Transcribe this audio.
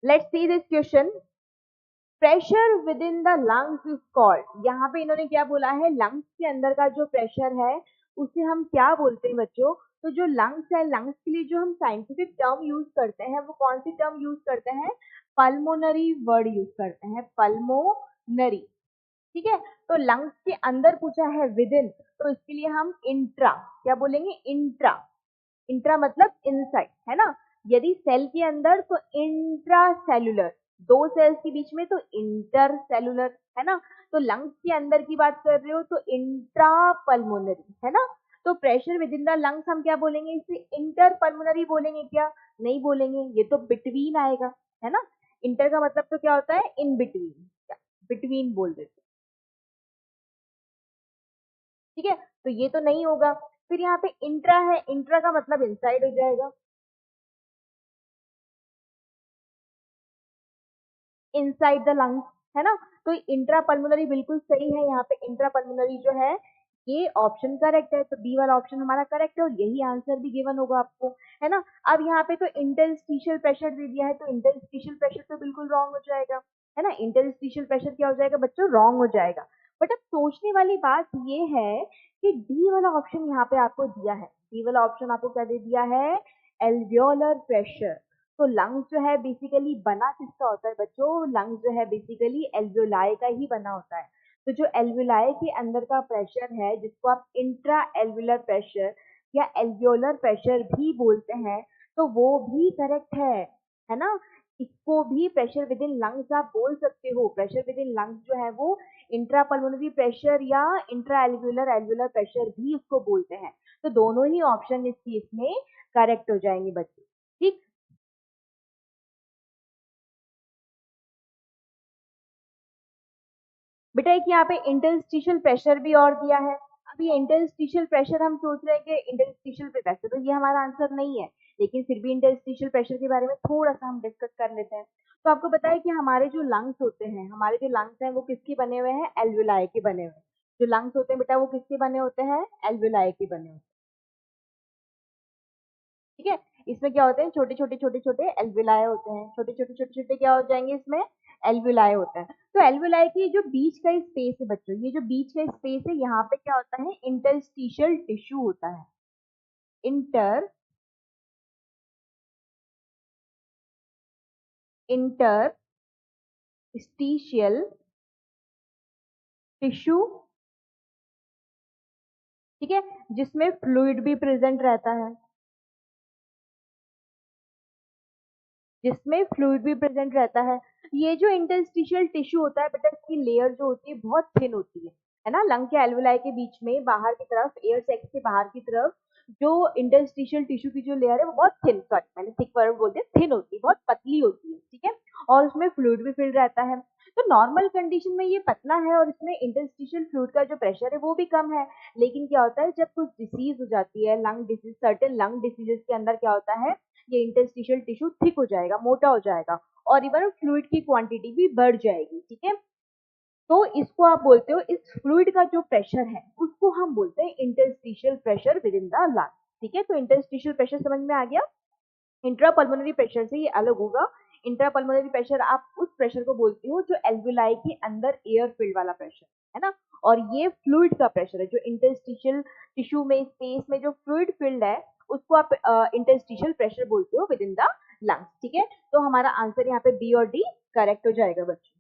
Let's see this question. Pressure with in the lungs is called. यहाँ पे इन्होंने क्या बोला है, लंग्स के अंदर का जो प्रेशर है उसे हम क्या बोलते हैं बच्चों। तो जो लंग्स है, लंग्स के लिए जो हम साइंटिफिक टर्म यूज करते हैं वो कौन सी टर्म यूज करते हैं, पल्मोनरी वर्ड यूज करते हैं, पल्मोनरी। ठीक है, तो लंग्स के अंदर पूछा है विद इन, तो इसके लिए हम इंट्रा क्या बोलेंगे, इंट्रा। इंट्रा मतलब इनसाइड, है ना। यदि सेल के अंदर तो इंट्रा सेलुलर, दो सेल्स के बीच में तो इंटर सेलुलर, है ना। तो लंग्स के अंदर की बात कर रहे हो तो इंट्रा पल्मोनरी, है ना। तो pressure with in the lungs हम क्या बोलेंगे, इसे इंटर पल्मोनरी बोलेंगे क्या, नहीं बोलेंगे, ये तो बिटवीन आएगा, है ना। इंटर का मतलब तो क्या होता है, इन बिटवीन, बिटवीन बोल देते, ठीक है। तो ये तो नहीं होगा। फिर यहाँ पे इंट्रा है, इंट्रा का मतलब इनसाइड हो जाएगा, इनसाइड द लंग्स, है ना। तो इंट्रा पल्मोनरी बिल्कुल सही है, यहाँ पे इंट्रा पल्मोनरी जो है ये ऑप्शन करेक्ट है, तो बी वाला ऑप्शन हमारा करेक्ट है और यही आंसर भी गिवन होगा आपको, है ना। अब यहाँ पे तो इंटरस्टिशियल प्रेशर दे दिया है, तो इंटरस्टिशियल प्रेशर तो बिल्कुल रॉन्ग हो जाएगा, है ना। इंटरस्टिशियल प्रेशर क्या हो जाएगा बच्चों, रॉन्ग हो जाएगा। बट अब सोचने वाली बात ये है कि डी वाला ऑप्शन यहाँ पे आपको दिया है, डी वाला ऑप्शन आपको क्या दे दिया है, एल्वियोलर प्रेशर। तो लंग्स जो है बेसिकली बना किसका होता है बच्चों, लंग्स जो है बेसिकली एल्वियोलाई का ही बना होता है। तो जो एल्वियोलाई के अंदर का प्रेशर है जिसको आप इंट्रा एल्वियोलर प्रेशर या एल्वियोलर प्रेशर भी बोलते हैं, तो वो भी करेक्ट है ना। इसको भी प्रेशर विद इन लंग्स आप बोल सकते हो। प्रेशर विद इन लंग्स जो है वो इंट्रा पल्मोनरी प्रेशर या इंट्रा एल्वियोलर एल्वियोलर प्रेशर भी उसको बोलते हैं। तो दोनों ही ऑप्शन इस केस में करेक्ट हो जाएंगे बच्चे, ठीक। बेटा एक यहाँ पे इंटरस्टिशियल प्रेशर भी और दिया है। अब ये इंटरस्टिशियल प्रेशर हम सोच रहे हैं कि इंटरस्टिशियल प्रेशर तो ये हमारा आंसर नहीं है, लेकिन फिर भी इंटरस्टिशियल प्रेशर के बारे में थोड़ा सा हम डिस्कस कर लेते हैं। तो आपको पता है कि हमारे जो लंग्स होते हैं, हमारे जो लंग्स हैं वो किसके बने हुए हैं, एल्वियोलाई के बने हुए हैं। जो लंग्स होते हैं बेटा वो किसके बने होते हैं, एल्वियोलाई के बने होते हैं, ठीक है। इसमें क्या होते हैं, छोटे छोटे छोटे छोटे एल्वियोलाई होते हैं, छोटे छोटे छोटे छोटे क्या हो जाएंगे इसमें, एल्वियोलाई होता है। तो एल्वियोलाई की जो बीच का स्पेस है बच्चों, ये जो बीच का स्पेस है यहाँ पे क्या होता है, इंटरस्टिशियल टिश्यू होता है, इंटर इंटरस्टिशियल टिश्यू, ठीक है, जिसमें फ्लूइड भी प्रेजेंट रहता है, जिसमें फ्लूइड भी प्रेजेंट रहता है। ये जो इंटरस्टिशियल टिश्यू होता है बेटा, इसकी लेयर जो होती है बहुत थिन होती है ना। लंग के एल्वियोलाई के बीच में बाहर की तरफ, एयर सैक्स के बाहर की तरफ जो इंटरस्टिशियल टिश्यू की जो लेयर है वो बहुत थिन, सॉरी मैंने थिक वर्ड बोल दिया, थिन होती है, बहुत पतली होती है, ठीक है। और उसमें फ्लूइड भी फिल रहता है। तो नॉर्मल कंडीशन में ये पतला है और इसमें इंटरस्टिशियल फ्लूइड का जो प्रेशर है वो भी कम है। लेकिन क्या होता है, जब कुछ डिसीज हो जाती है, lung disease, certain lung diseases के अंदर क्या होता है, ये इंटरस्टिशियल टिश्यू थिक हो जाएगा, मोटा हो जाएगा और इवन फ्लूइड की क्वांटिटी भी बढ़ जाएगी, ठीक है। तो इसको आप बोलते हो, इस फ्लूइड का जो प्रेशर है उसको हम बोलते हैं interstitial pressure with in the lung, ठीक है। तो इंटरस्टिशियल प्रेशर समझ में आ गया। इंट्रापल्मोनरी प्रेशर से ये अलग होगा। इंट्रापल्मोनरी प्रेशर आप उस प्रेशर को बोलते हो जो एल्वियोलाई के अंदर एयर फील्ड वाला प्रेशर है ना। और ये फ्लूइड का प्रेशर है, जो इंटरस्टिशियल टिश्यू में, स्पेस में जो फ्लूइड फील्ड है उसको आप इंटरस्टिशियल प्रेशर बोलते हो विद इन द लंग्स, ठीक है। तो हमारा आंसर यहाँ पे बी और डी करेक्ट हो जाएगा बच्चों।